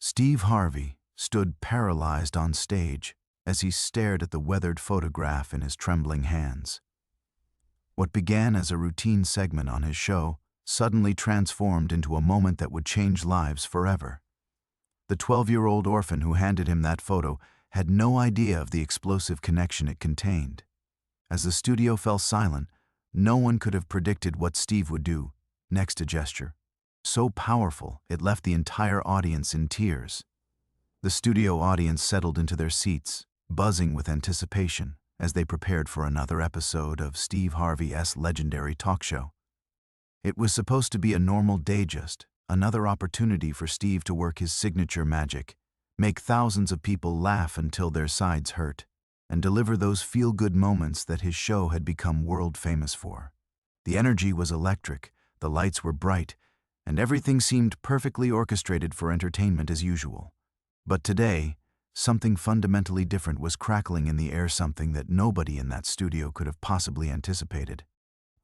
Steve Harvey stood paralyzed on stage as he stared at the weathered photograph in his trembling hands. What began as a routine segment on his show suddenly transformed into a moment that would change lives forever. The 12-year-old orphan who handed him that photo had no idea of the explosive connection it contained. As the studio fell silent, no one could have predicted what Steve would do next. A gesture so powerful it left the entire audience in tears. The studio audience settled into their seats, buzzing with anticipation as they prepared for another episode of Steve Harvey's legendary talk show. It was supposed to be a normal day, just another opportunity for Steve to work his signature magic, make thousands of people laugh until their sides hurt, and deliver those feel-good moments that his show had become world-famous for. The energy was electric, the lights were bright, and everything seemed perfectly orchestrated for entertainment as usual. But today, something fundamentally different was crackling in the air, something that nobody in that studio could have possibly anticipated.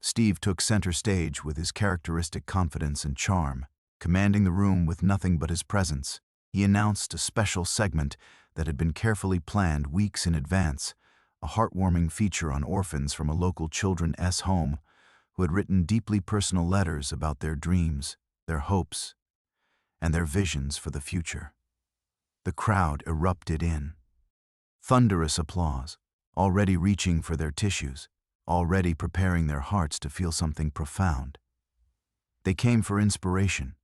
Steve took center stage with his characteristic confidence and charm, commanding the room with nothing but his presence. He announced a special segment that had been carefully planned weeks in advance, a heartwarming feature on orphans from a local children's home who had written deeply personal letters about their dreams, their hopes, and their visions for the future. The crowd erupted in thunderous applause, already reaching for their tissues, already preparing their hearts to feel something profound. They came for inspiration,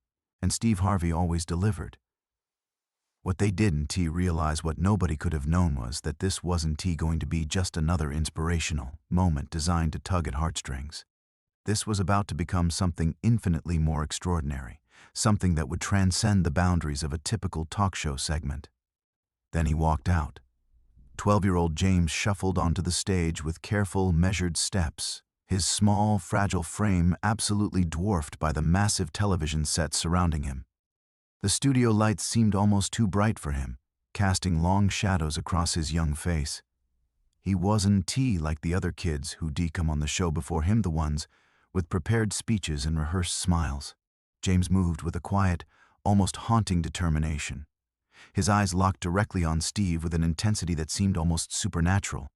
and Steve Harvey always delivered. What they didn't realize, what nobody could have known, was that this wasn't going to be just another inspirational moment designed to tug at heartstrings. This was about to become something infinitely more extraordinary, something that would transcend the boundaries of a typical talk show segment. Then he walked out. 12-year-old James shuffled onto the stage with careful, measured steps, his small, fragile frame absolutely dwarfed by the massive television set surrounding him. The studio lights seemed almost too bright for him, casting long shadows across his young face. He wasn't like the other kids who come on the show before him, the ones with prepared speeches and rehearsed smiles. James moved with a quiet, almost haunting determination. His eyes locked directly on Steve with an intensity that seemed almost supernatural,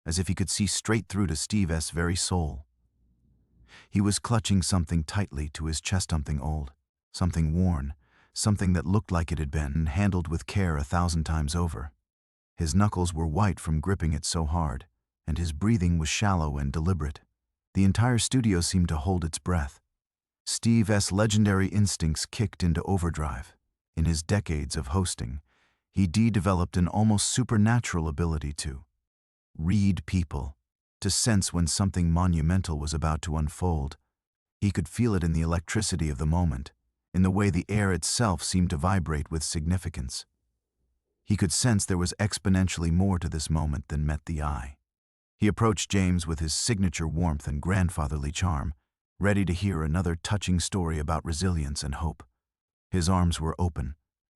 as if he could see straight through to Steve's very soul. He was clutching something tightly to his chest, something old, something worn, something that looked like it had been handled with care 1,000 times over. His knuckles were white from gripping it so hard, and his breathing was shallow and deliberate. The entire studio seemed to hold its breath. Steve's legendary instincts kicked into overdrive. In his decades of hosting, he developed an almost supernatural ability to read people, to sense when something monumental was about to unfold. He could feel it in the electricity of the moment, in the way the air itself seemed to vibrate with significance. He could sense there was exponentially more to this moment than met the eye. He approached James with his signature warmth and grandfatherly charm, ready to hear another touching story about resilience and hope. His arms were open,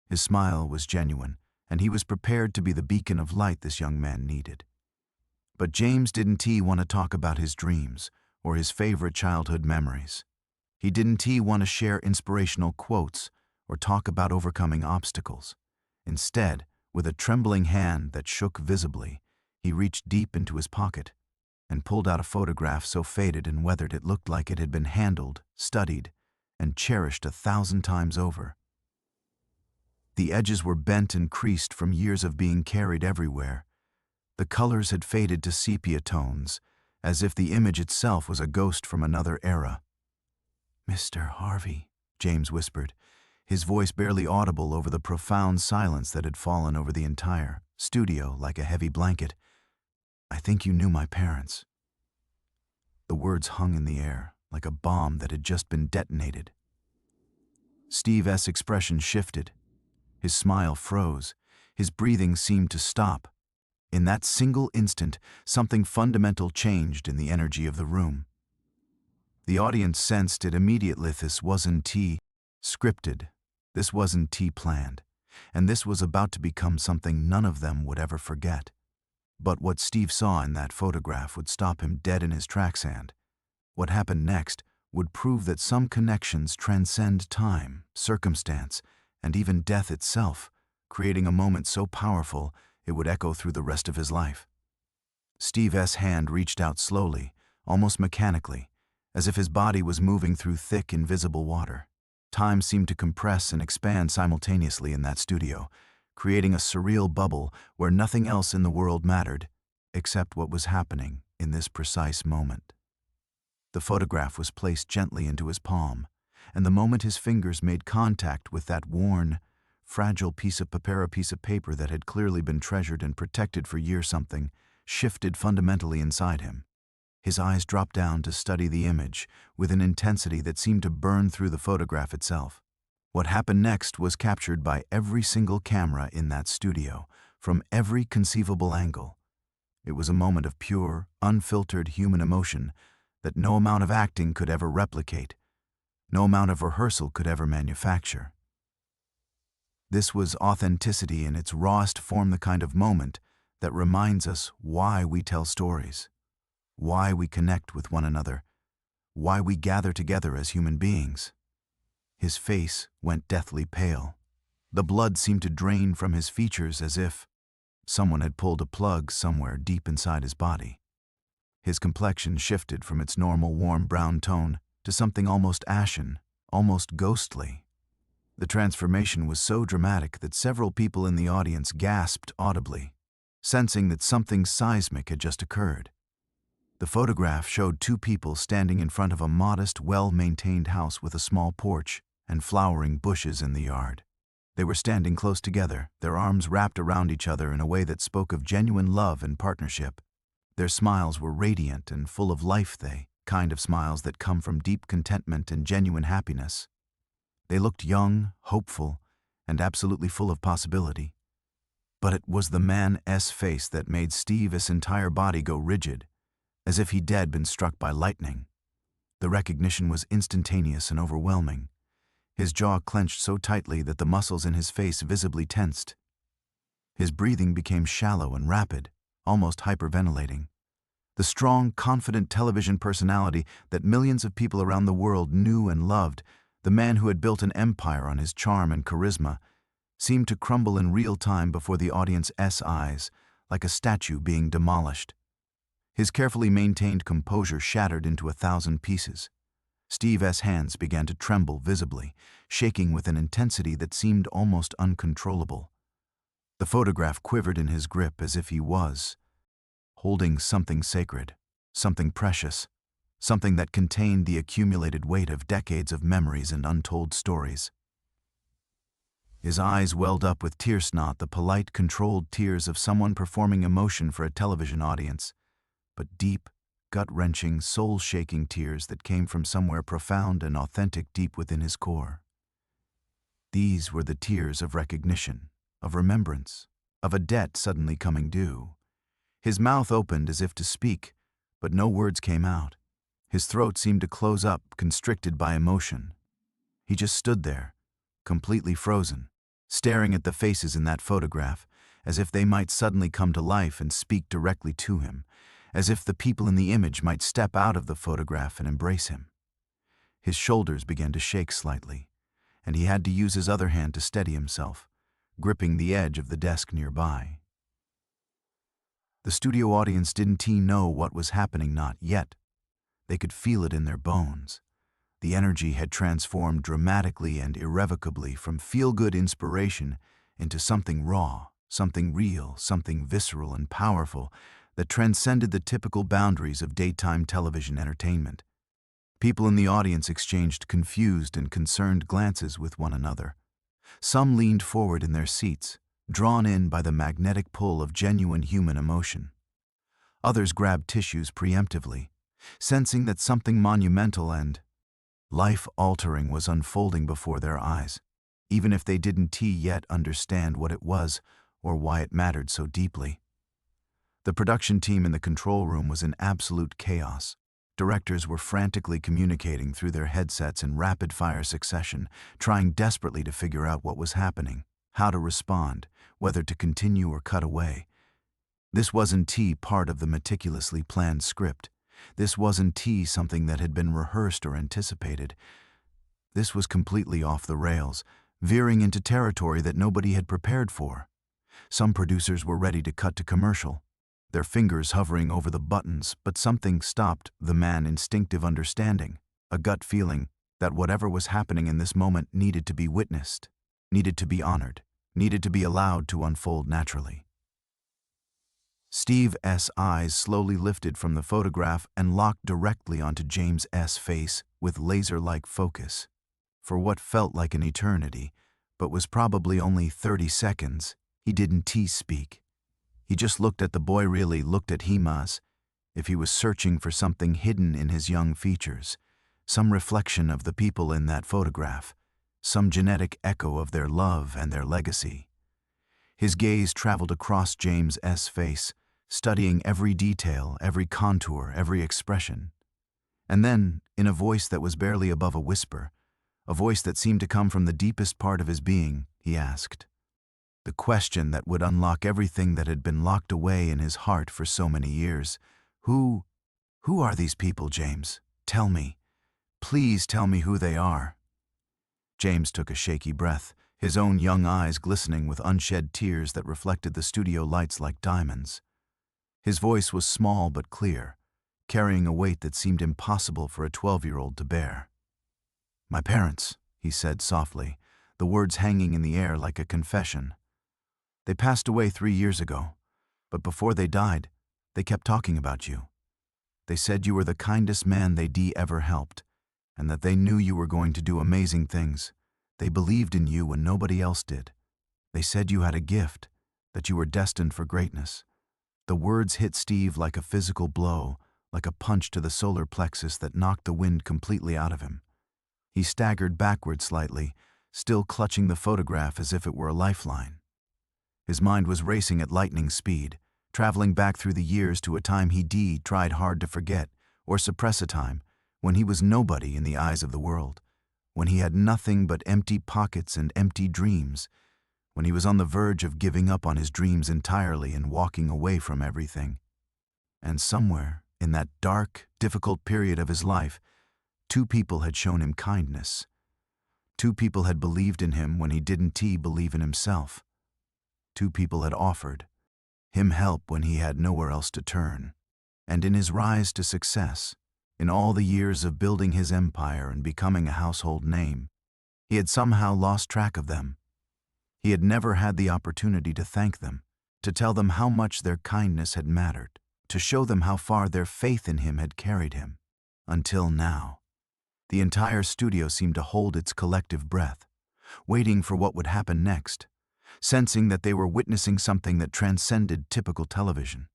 his smile was genuine, and he was prepared to be the beacon of light this young man needed. But James didn't want to talk about his dreams or his favorite childhood memories. He didn't want to share inspirational quotes or talk about overcoming obstacles. Instead, with a trembling hand that shook visibly, he reached deep into his pocket and pulled out a photograph so faded and weathered it looked like it had been handled, studied, and cherished 1,000 times over. The edges were bent and creased from years of being carried everywhere. The colors had faded to sepia tones, as if the image itself was a ghost from another era. "Mr. Harvey," James whispered, his voice barely audible over the profound silence that had fallen over the entire studio like a heavy blanket. "I think you knew my parents." The words hung in the air, like a bomb that had just been detonated. Steve's expression shifted. His smile froze. His breathing seemed to stop. In that single instant, something fundamental changed in the energy of the room. The audience sensed it immediately. This wasn't scripted. This wasn't planned. And this was about to become something none of them would ever forget. But what Steve saw in that photograph would stop him dead in his tracks, and what happened next would prove that some connections transcend time, circumstance, and even death itself. creating a moment so powerful it would echo through the rest of his life. Steve's hand reached out slowly, almost mechanically, as if his body was moving through thick, invisible water. Time seemed to compress and expand simultaneously in that studio, creating a surreal bubble where nothing else in the world mattered, except what was happening in this precise moment. The photograph was placed gently into his palm, and the moment his fingers made contact with that worn, fragile piece of paper that had clearly been treasured and protected for years, something shifted fundamentally inside him. His eyes dropped down to study the image with an intensity that seemed to burn through the photograph itself. What happened next was captured by every single camera in that studio, from every conceivable angle. It was a moment of pure, unfiltered human emotion that no amount of acting could ever replicate, no amount of rehearsal could ever manufacture. This was authenticity in its rawest form, the kind of moment that reminds us why we tell stories, why we connect with one another, why we gather together as human beings. His face went deathly pale. The blood seemed to drain from his features as if someone had pulled a plug somewhere deep inside his body. His complexion shifted from its normal warm brown tone to something almost ashen, almost ghostly. The transformation was so dramatic that several people in the audience gasped audibly, sensing that something seismic had just occurred. The photograph showed two people standing in front of a modest, well-maintained house with a small porch and flowering bushes in the yard. They were standing close together, their arms wrapped around each other in a way that spoke of genuine love and partnership. Their smiles were radiant and full of life, the kind of smiles that come from deep contentment and genuine happiness. They looked young, hopeful, and absolutely full of possibility. But it was the man's face that made Steve's entire body go rigid, as if he'd been struck by lightning. The recognition was instantaneous and overwhelming. His jaw clenched so tightly that the muscles in his face visibly tensed. His breathing became shallow and rapid, almost hyperventilating. The strong, confident television personality that millions of people around the world knew and loved, the man who had built an empire on his charm and charisma, seemed to crumble in real time before the audience's eyes, like a statue being demolished. His carefully maintained composure shattered into 1,000 pieces. Steve's hands began to tremble visibly, shaking with an intensity that seemed almost uncontrollable. The photograph quivered in his grip as if he was holding something sacred, something precious, something that contained the accumulated weight of decades of memories and untold stories. His eyes welled up with tears, not the polite, controlled tears of someone performing emotion for a television audience, but deep, gut-wrenching, soul-shaking tears that came from somewhere profound and authentic deep within his core. These were the tears of recognition, of remembrance, of a debt suddenly coming due. His mouth opened as if to speak, but no words came out. His throat seemed to close up, constricted by emotion. He just stood there, completely frozen, staring at the faces in that photograph, as if they might suddenly come to life and speak directly to him, as if the people in the image might step out of the photograph and embrace him. His shoulders began to shake slightly, and he had to use his other hand to steady himself, gripping the edge of the desk nearby. The studio audience didn't know what was happening, not yet. They could feel it in their bones. The energy had transformed dramatically and irrevocably from feel-good inspiration into something raw, something real, something visceral and powerful that transcended the typical boundaries of daytime television entertainment. People in the audience exchanged confused and concerned glances with one another. Some leaned forward in their seats, drawn in by the magnetic pull of genuine human emotion. Others grabbed tissues preemptively, sensing that something monumental and life-altering was unfolding before their eyes, even if they didn't yet understand what it was or why it mattered so deeply. The production team in the control room was in absolute chaos. Directors were frantically communicating through their headsets in rapid-fire succession, trying desperately to figure out what was happening, how to respond, whether to continue or cut away. This wasn't part of the meticulously planned script. This wasn't something that had been rehearsed or anticipated. This was completely off the rails, veering into territory that nobody had prepared for. Some producers were ready to cut to commercial, their fingers hovering over the buttons, but something stopped the man's instinctive understanding, a gut feeling that whatever was happening in this moment needed to be witnessed, needed to be honored, needed to be allowed to unfold naturally. Steve's eyes slowly lifted from the photograph and locked directly onto James's face with laser-like focus. For what felt like an eternity, but was probably only 30 seconds, he didn't speak. He just looked at the boy, really looked at him as if he was searching for something hidden in his young features, some reflection of the people in that photograph, some genetic echo of their love and their legacy. His gaze traveled across James's face, studying every detail, every contour, every expression. And then, in a voice that was barely above a whisper, a voice that seemed to come from the deepest part of his being, he asked, the question that would unlock everything that had been locked away in his heart for so many years. Who are these people, James? Tell me. Please tell me who they are. James took a shaky breath, his own young eyes glistening with unshed tears that reflected the studio lights like diamonds. His voice was small but clear, carrying a weight that seemed impossible for a 12-year-old to bear. My parents, he said softly, the words hanging in the air like a confession. They passed away 3 years ago, but before they died, they kept talking about you. They said you were the kindest man they'd ever helped, and that they knew you were going to do amazing things. They believed in you when nobody else did. They said you had a gift, that you were destined for greatness. The words hit Steve like a physical blow, like a punch to the solar plexus that knocked the wind completely out of him. He staggered backward slightly, still clutching the photograph as if it were a lifeline. His mind was racing at lightning speed, traveling back through the years to a time he tried hard to forget or suppress, a time when he was nobody in the eyes of the world, when he had nothing but empty pockets and empty dreams, when he was on the verge of giving up on his dreams entirely and walking away from everything. And somewhere, in that dark, difficult period of his life, 2 people had shown him kindness. 2 people had believed in him when he didn't believe in himself. 2 people had offered him help when he had nowhere else to turn. And in his rise to success, in all the years of building his empire and becoming a household name, he had somehow lost track of them. He had never had the opportunity to thank them, to tell them how much their kindness had mattered, to show them how far their faith in him had carried him. Until now. The entire studio seemed to hold its collective breath, waiting for what would happen next, sensing that they were witnessing something that transcended typical television,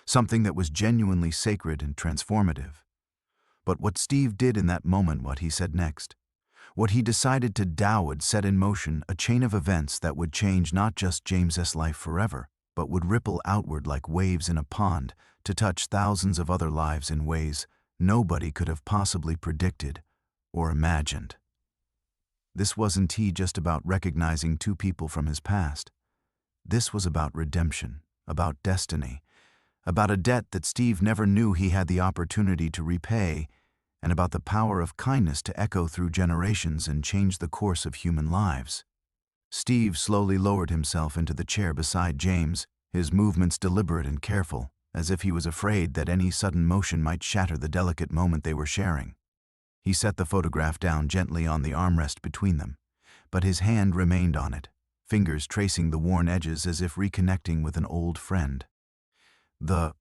something that was genuinely sacred and transformative. But what Steve did in that moment, what he said next, what he decided to do would set in motion a chain of events that would change not just James's life forever, but would ripple outward like waves in a pond to touch thousands of other lives in ways nobody could have possibly predicted or imagined. This wasn't just about recognizing 2 people from his past. This was about redemption, about destiny, about a debt that Steve never knew he had the opportunity to repay, and about the power of kindness to echo through generations and change the course of human lives. Steve slowly lowered himself into the chair beside James, his movements deliberate and careful, as if he was afraid that any sudden motion might shatter the delicate moment they were sharing. He set the photograph down gently on the armrest between them, but his hand remained on it, fingers tracing the worn edges as if reconnecting with an old friend. The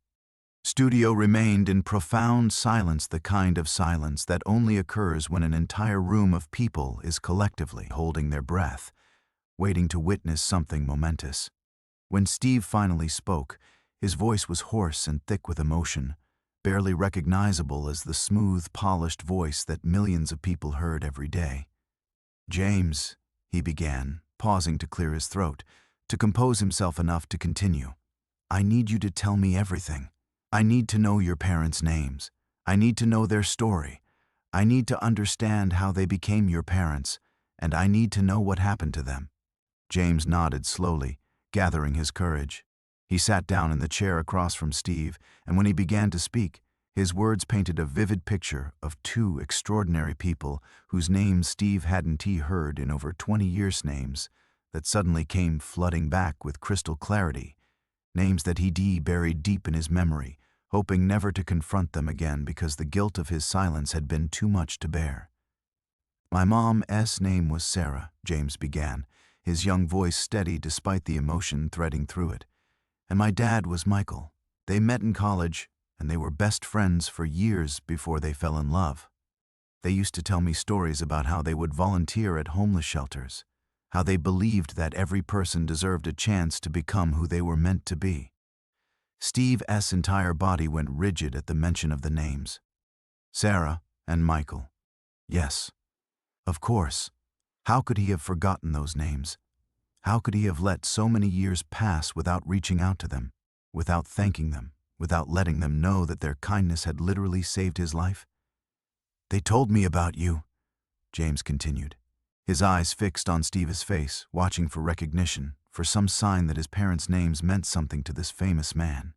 studio remained in profound silence, the kind of silence that only occurs when an entire room of people is collectively holding their breath, waiting to witness something momentous. When Steve finally spoke, his voice was hoarse and thick with emotion, barely recognizable as the smooth, polished voice that millions of people heard every day. James, he began, pausing to clear his throat, to compose himself enough to continue. I need you to tell me everything. I need to know your parents' names. I need to know their story. I need to understand how they became your parents, and I need to know what happened to them. James nodded slowly, gathering his courage. He sat down in the chair across from Steve, and when he began to speak, His words painted a vivid picture of two extraordinary people whose names Steve hadn't heard in over 20 years, names that suddenly came flooding back with crystal clarity, names that he buried deep in his memory, hoping never to confront them again because the guilt of his silence had been too much to bear. "My mom's name was Sarah," James began, his young voice steady despite the emotion threading through it. "And my dad was Michael. They met in college, and they were best friends for years before they fell in love. They used to tell me stories about how they would volunteer at homeless shelters, how they believed that every person deserved a chance to become who they were meant to be." Steve's entire body went rigid at the mention of the names. Sarah and Michael. Yes, of course. How could he have forgotten those names? How could he have let so many years pass without reaching out to them, without thanking them, without letting them know that their kindness had literally saved his life? "They told me about you," James continued, his eyes fixed on Steve's face, watching for recognition, for some sign that his parents' names meant something to this famous man.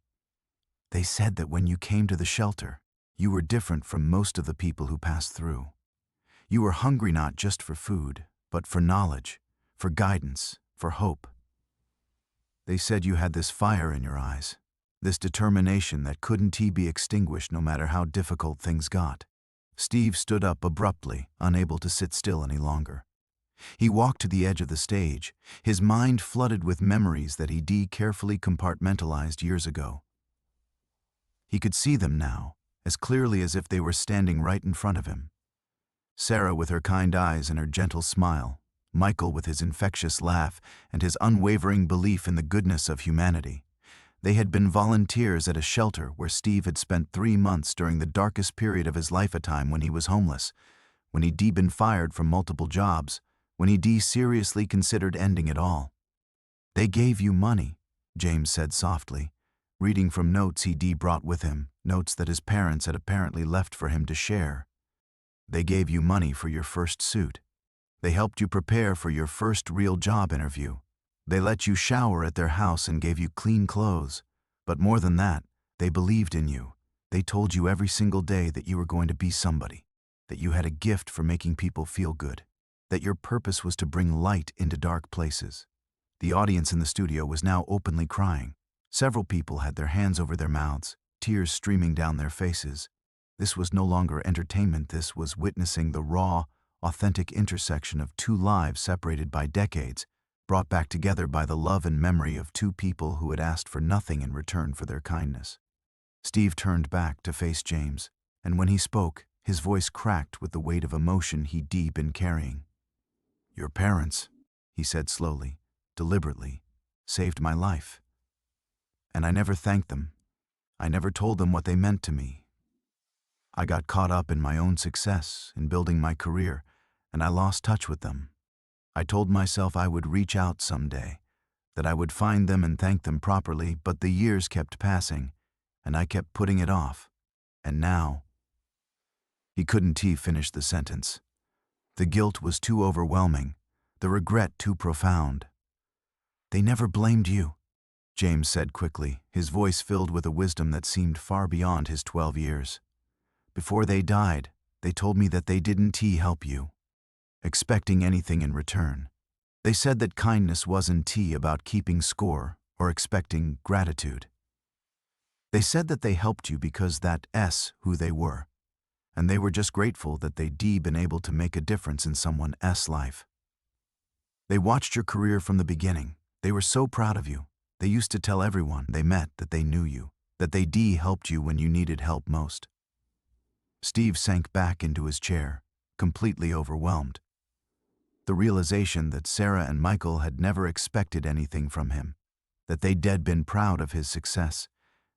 "They said that when you came to the shelter, you were different from most of the people who passed through. You were hungry not just for food, but for knowledge, for guidance, for hope. They said you had this fire in your eyes, this determination that couldn't be extinguished no matter how difficult things got." Steve stood up abruptly, unable to sit still any longer. He walked to the edge of the stage, his mind flooded with memories that he carefully compartmentalized years ago. He could see them now, as clearly as if they were standing right in front of him. Sarah with her kind eyes and her gentle smile, Michael with his infectious laugh and his unwavering belief in the goodness of humanity. They had been volunteers at a shelter where Steve had spent 3 months during the darkest period of his life, a time when he was homeless, when he'd been fired from multiple jobs, when he'd seriously considered ending it all. "They gave you money," James said softly, reading from notes he'd brought with him, notes that his parents had apparently left for him to share. "They gave you money for your first suit. They helped you prepare for your first real job interview. They let you shower at their house and gave you clean clothes. But more than that, they believed in you. They told you every single day that you were going to be somebody, that you had a gift for making people feel good, that your purpose was to bring light into dark places." The audience in the studio was now openly crying. Several people had their hands over their mouths, tears streaming down their faces. This was no longer entertainment, this was witnessing the raw, authentic intersection of two lives separated by decades, brought back together by the love and memory of two people who had asked for nothing in return for their kindness. Steve turned back to face James, and when he spoke, his voice cracked with the weight of emotion he'd been carrying. "Your parents," he said slowly, deliberately, "saved my life. And I never thanked them. I never told them what they meant to me. I got caught up in my own success, in building my career, and I lost touch with them. I told myself I would reach out someday, that I would find them and thank them properly, but the years kept passing, and I kept putting it off. And now—" He couldn't finish the sentence. The guilt was too overwhelming, the regret too profound. "They never blamed you," James said quickly, his voice filled with a wisdom that seemed far beyond his 12 years. "Before they died, they told me that they didn't help you, expecting anything in return. They said that kindness wasn't about keeping score or expecting gratitude. They said that they helped you because that's who they were, and they were just grateful that they'd been able to make a difference in someone else's life. They watched your career from the beginning. They were so proud of you. They used to tell everyone they met that they knew you, that they helped you when you needed help most." Steve sank back into his chair, completely overwhelmed. The realization that Sarah and Michael had never expected anything from him, that they'd been proud of his success,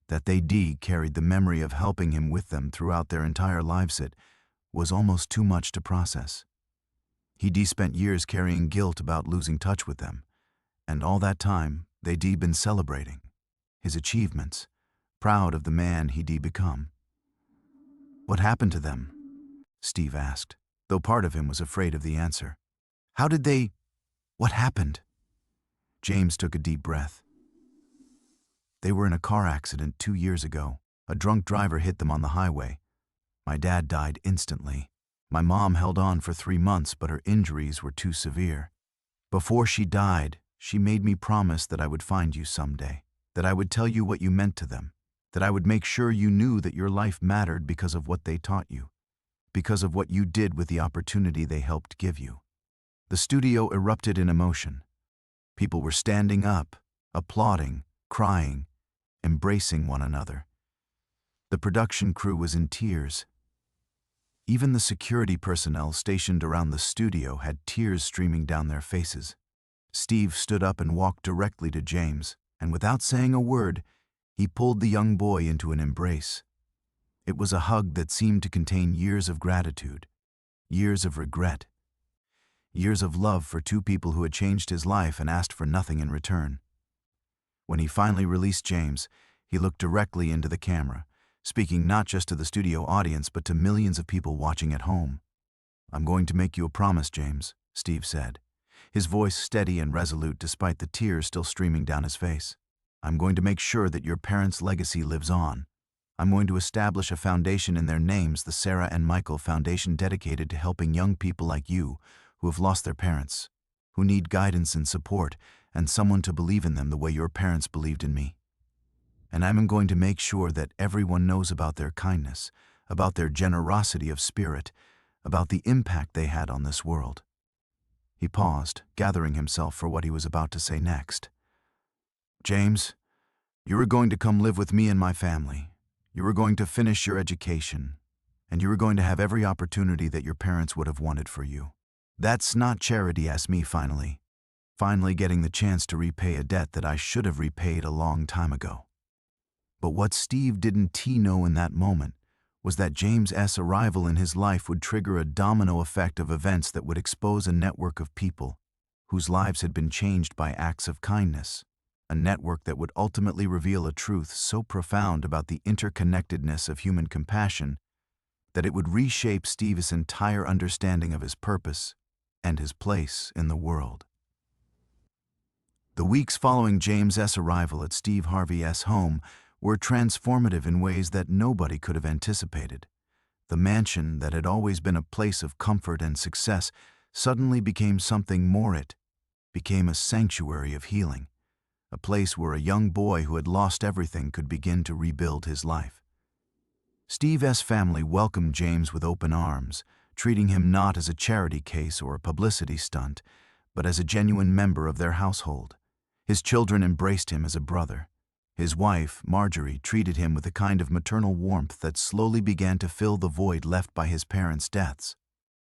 that they carried the memory of helping him with them throughout their entire lives, it was almost too much to process. He'd spent years carrying guilt about losing touch with them, and all that time they'd been celebrating his achievements, proud of the man he'd become. "What happened to them?" Steve asked, though part of him was afraid of the answer. "How did they— what happened?" James took a deep breath. "They were in a car accident 2 years ago, A drunk driver hit them on the highway. My dad died instantly. My mom held on for 3 months, but her injuries were too severe. Before she died, she made me promise that I would find you someday, that I would tell you what you meant to them, that I would make sure you knew that your life mattered because of what they taught you, because of what you did with the opportunity they helped give you." The studio erupted in emotion. People were standing up, applauding, crying, embracing one another. The production crew was in tears. Even the security personnel stationed around the studio had tears streaming down their faces. Steve stood up and walked directly to James, and without saying a word, he pulled the young boy into an embrace. It was a hug that seemed to contain years of gratitude, years of regret, years of love for two people who had changed his life and asked for nothing in return. When he finally released James, he looked directly into the camera, speaking not just to the studio audience but to millions of people watching at home. "I'm going to make you a promise, James," Steve said, his voice steady and resolute despite the tears still streaming down his face. "I'm going to make sure that your parents' legacy lives on. I'm going to establish a foundation in their names, the Sarah and Michael Foundation, dedicated to helping young people like you who have lost their parents, who need guidance and support, and someone to believe in them the way your parents believed in me. And I'm going to make sure that everyone knows about their kindness, about their generosity of spirit, about the impact they had on this world." He paused, gathering himself for what he was about to say next. "James, you are going to come live with me and my family. You are going to finish your education, and you are going to have every opportunity that your parents would have wanted for you. That's not charity," asked me finally getting the chance to repay a debt that I should have repaid a long time ago. But what Steve didn't know in that moment was that James's arrival in his life would trigger a domino effect of events that would expose a network of people whose lives had been changed by acts of kindness, a network that would ultimately reveal a truth so profound about the interconnectedness of human compassion that it would reshape Steve's entire understanding of his purpose and his place in the world. The weeks following James's arrival at Steve Harvey's home were transformative in ways that nobody could have anticipated. The mansion that had always been a place of comfort and success suddenly became something more. It became a sanctuary of healing, a place where a young boy who had lost everything could begin to rebuild his life. Steve's family welcomed James with open arms, treating him not as a charity case or a publicity stunt, but as a genuine member of their household. His children embraced him as a brother. His wife, Marjorie, treated him with a kind of maternal warmth that slowly began to fill the void left by his parents' deaths.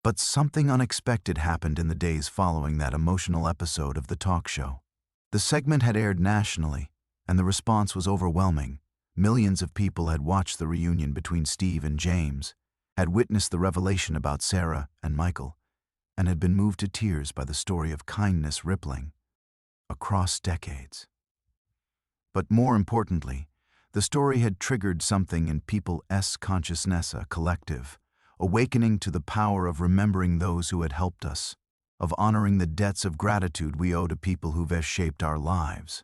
But something unexpected happened in the days following that emotional episode of the talk show. The segment had aired nationally, and the response was overwhelming. Millions of people had watched the reunion between Steve and James, had witnessed the revelation about Sarah and Michael, and had been moved to tears by the story of kindness rippling across decades. But more importantly, the story had triggered something in people's consciousness, a collective awakening to the power of remembering those who had helped us, of honoring the debts of gratitude we owe to people who've shaped our lives.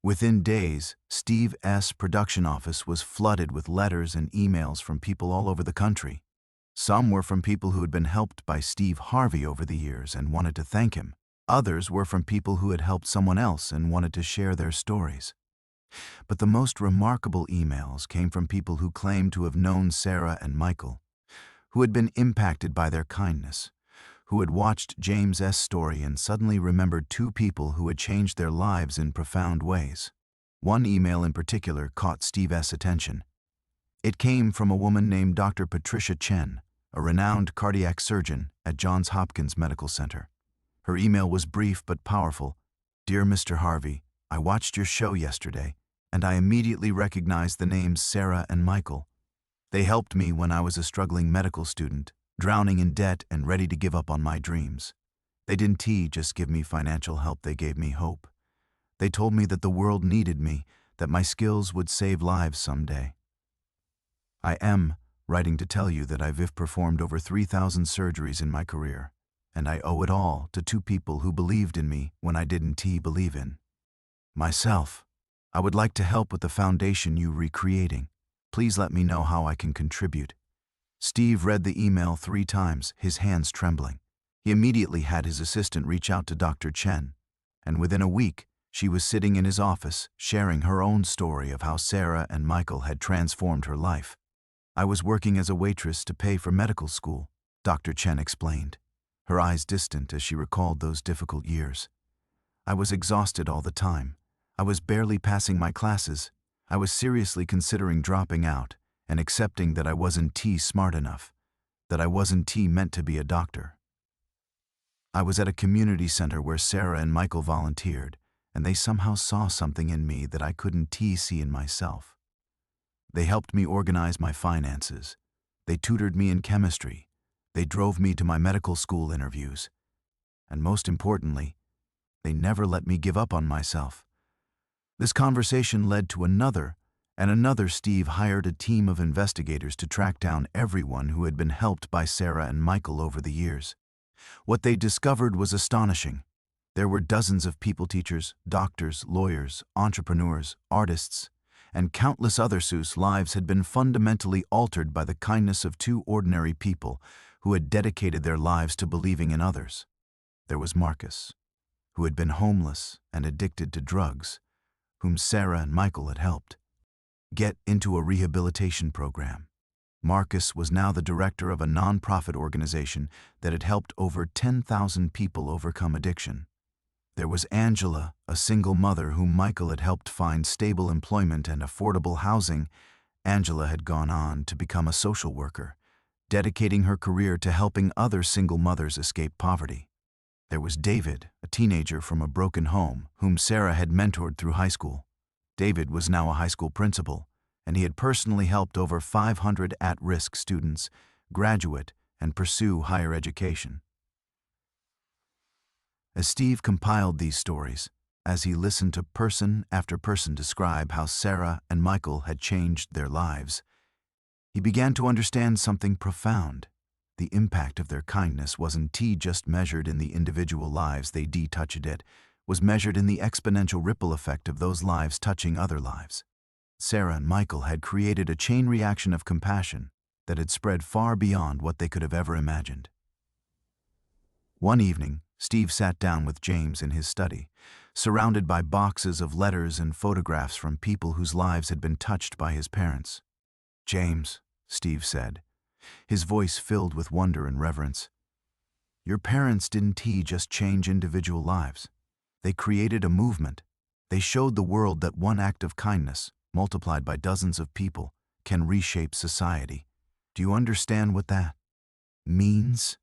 Within days, Steve's production office was flooded with letters and emails from people all over the country. Some were from people who had been helped by Steve Harvey over the years and wanted to thank him. Others were from people who had helped someone else and wanted to share their stories. But the most remarkable emails came from people who claimed to have known Sarah and Michael, who had been impacted by their kindness, who had watched James's story and suddenly remembered two people who had changed their lives in profound ways. One email in particular caught Steve's attention. It came from a woman named Dr. Patricia Chen, a renowned cardiac surgeon at Johns Hopkins Medical Center. Her email was brief but powerful. "Dear Mr. Harvey, I watched your show yesterday, and I immediately recognized the names Sarah and Michael. They helped me when I was a struggling medical student, drowning in debt and ready to give up on my dreams. They didn't just give me financial help, they gave me hope. They told me that the world needed me, that my skills would save lives someday. I am writing to tell you that I've performed over 3,000 surgeries in my career, and I owe it all to two people who believed in me when I didn't believe in myself. I would like to help with the foundation you're recreating. Please let me know how I can contribute." Steve read the email 3 times, his hands trembling. He immediately had his assistant reach out to Dr. Chen, and within a week, she was sitting in his office, sharing her own story of how Sarah and Michael had transformed her life. "I was working as a waitress to pay for medical school," Dr. Chen explained, her eyes distant as she recalled those difficult years. "I was exhausted all the time. I was barely passing my classes. I was seriously considering dropping out and accepting that I wasn't smart enough, that I wasn't meant to be a doctor. I was at a community center where Sarah and Michael volunteered, and they somehow saw something in me that I couldn't see in myself. They helped me organize my finances. They tutored me in chemistry. They drove me to my medical school interviews. And most importantly, they never let me give up on myself." This conversation led to another, and another. Steve hired a team of investigators to track down everyone who had been helped by Sarah and Michael over the years. What they discovered was astonishing. There were dozens of people teachers, doctors, lawyers, entrepreneurs, artists, and countless others whose lives had been fundamentally altered by the kindness of 2 ordinary people who had dedicated their lives to believing in others. There was Marcus, who had been homeless and addicted to drugs, whom Sarah and Michael had helped get into a rehabilitation program. Marcus was now the director of a nonprofit organization that had helped over 10,000 people overcome addiction. There was Angela, a single mother whom Michael had helped find stable employment and affordable housing. Angela had gone on to become a social worker, dedicating her career to helping other single mothers escape poverty. There was David, a teenager from a broken home, whom Sarah had mentored through high school. David was now a high school principal, and he had personally helped over 500 at-risk students graduate and pursue higher education. As Steve compiled these stories, as he listened to person after person describe how Sarah and Michael had changed their lives, he began to understand something profound. The impact of their kindness wasn't just measured in the individual lives they touched, it was measured in the exponential ripple effect of those lives touching other lives. Sarah and Michael had created a chain reaction of compassion that had spread far beyond what they could have ever imagined. One evening, Steve sat down with James in his study, surrounded by boxes of letters and photographs from people whose lives had been touched by his parents. "James," Steve said, his voice filled with wonder and reverence, "your parents didn't just change individual lives. They created a movement. They showed the world that one act of kindness, multiplied by dozens of people, can reshape society. Do you understand what that means?"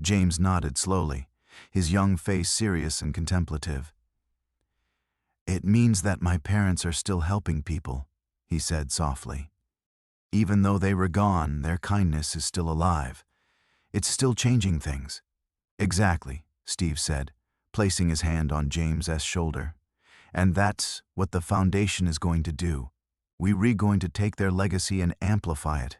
James nodded slowly, his young face serious and contemplative. "It means that my parents are still helping people," he said softly. "Even though they were gone, their kindness is still alive. It's still changing things." "Exactly," Steve said, placing his hand on James's shoulder. "And that's what the foundation is going to do. We're going to take their legacy and amplify it.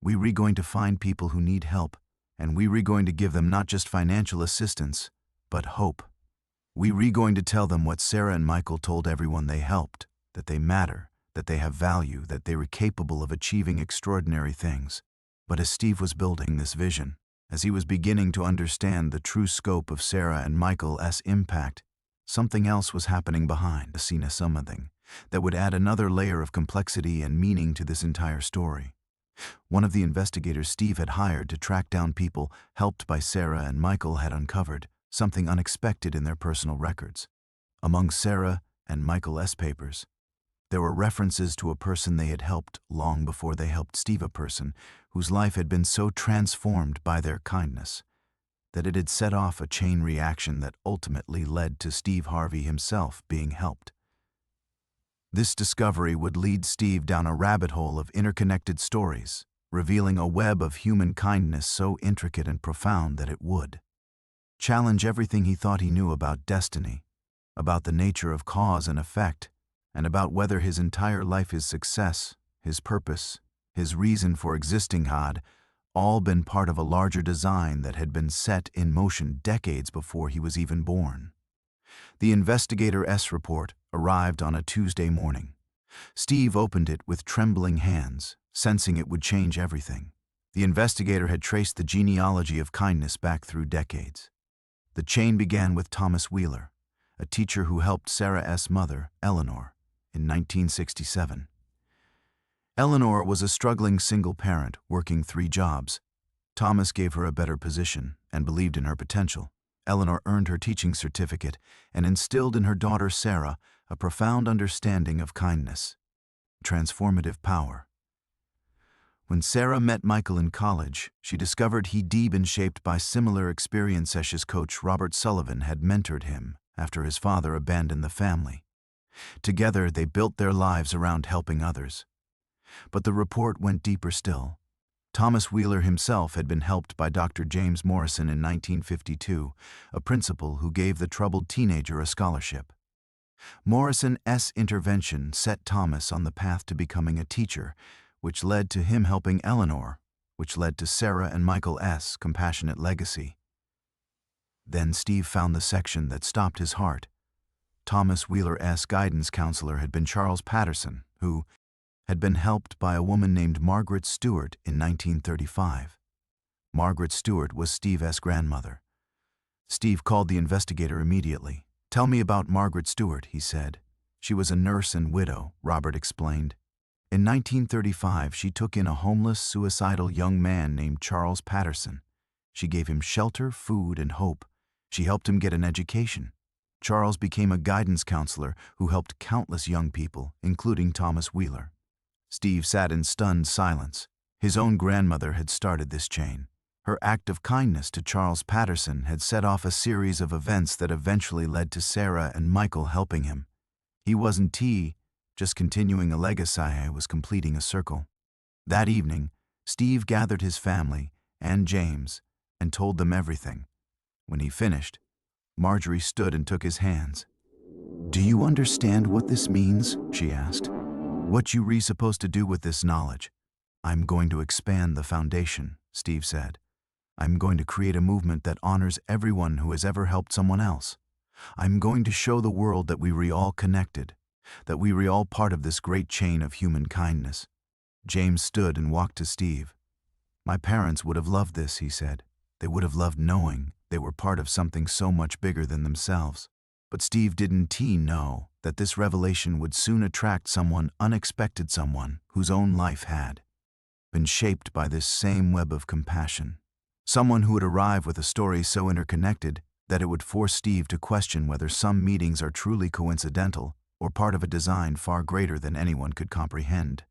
We're going to find people who need help, and we're going to give them not just financial assistance, but hope. We're going to tell them what Sarah and Michael told everyone they helped, that they matter, that they have value, that they were capable of achieving extraordinary things." But as Steve was building this vision, as he was beginning to understand the true scope of Sarah and Michael's impact, something else was happening behind the scene, something that would add another layer of complexity and meaning to this entire story. One of the investigators Steve had hired to track down people helped by Sarah and Michael had uncovered something unexpected in their personal records. Among Sarah and Michael's papers, there were references to a person they had helped long before they helped Steve, a person whose life had been so transformed by their kindness that it had set off a chain reaction that ultimately led to Steve Harvey himself being helped. This discovery would lead Steve down a rabbit hole of interconnected stories, revealing a web of human kindness so intricate and profound that it would challenge everything he thought he knew about destiny, about the nature of cause and effect, and about whether his entire life, his success, his purpose, his reason for existing had all been part of a larger design that had been set in motion decades before he was even born. The investigator's report arrived on a Tuesday morning. Steve opened it with trembling hands, sensing it would change everything. The investigator had traced the genealogy of kindness back through decades. The chain began with Thomas Wheeler, a teacher who helped Sarah S.'s mother, Eleanor, in 1967. Eleanor was a struggling single parent working 3 jobs. Thomas gave her a better position and believed in her potential. Eleanor earned her teaching certificate and instilled in her daughter Sarah a profound understanding of kindness, transformative power. When Sarah met Michael in college, she discovered he'd been shaped by similar experience as his coach Robert Sullivan had mentored him after his father abandoned the family. Together, they built their lives around helping others. But the report went deeper still. Thomas Wheeler himself had been helped by Dr. James Morrison in 1952, a principal who gave the troubled teenager a scholarship. Morrison's intervention set Thomas on the path to becoming a teacher, which led to him helping Eleanor, which led to Sarah and Michael's compassionate legacy. Then Steve found the section that stopped his heart. Thomas Wheeler's guidance counselor had been Charles Patterson, who had been helped by a woman named Margaret Stewart in 1935. Margaret Stewart was Steve's grandmother. Steve called the investigator immediately. "Tell me about Margaret Stewart," he said. "She was a nurse and widow," Robert explained. "In 1935, she took in a homeless, suicidal young man named Charles Patterson. She gave him shelter, food, and hope. She helped him get an education. Charles became a guidance counselor who helped countless young people, including Thomas Wheeler." Steve sat in stunned silence. His own grandmother had started this chain. Her act of kindness to Charles Patterson had set off a series of events that eventually led to Sarah and Michael helping him. He wasn't just continuing a legacy, he was completing a circle. That evening, Steve gathered his family and James and told them everything. When he finished, Marjorie stood and took his hands. "Do you understand what this means?" she asked. "What you supposed to do with this knowledge?" "I'm going to expand the foundation," Steve said. "I'm going to create a movement that honors everyone who has ever helped someone else. I'm going to show the world that we are all connected, that we are all part of this great chain of human kindness." James stood and walked to Steve. "My parents would have loved this," he said. "They would have loved knowing they were part of something so much bigger than themselves." But Steve didn't know that this revelation would soon attract someone unexpected, someone whose own life had been shaped by this same web of compassion. Someone who would arrive with a story so interconnected that it would force Steve to question whether some meetings are truly coincidental or part of a design far greater than anyone could comprehend.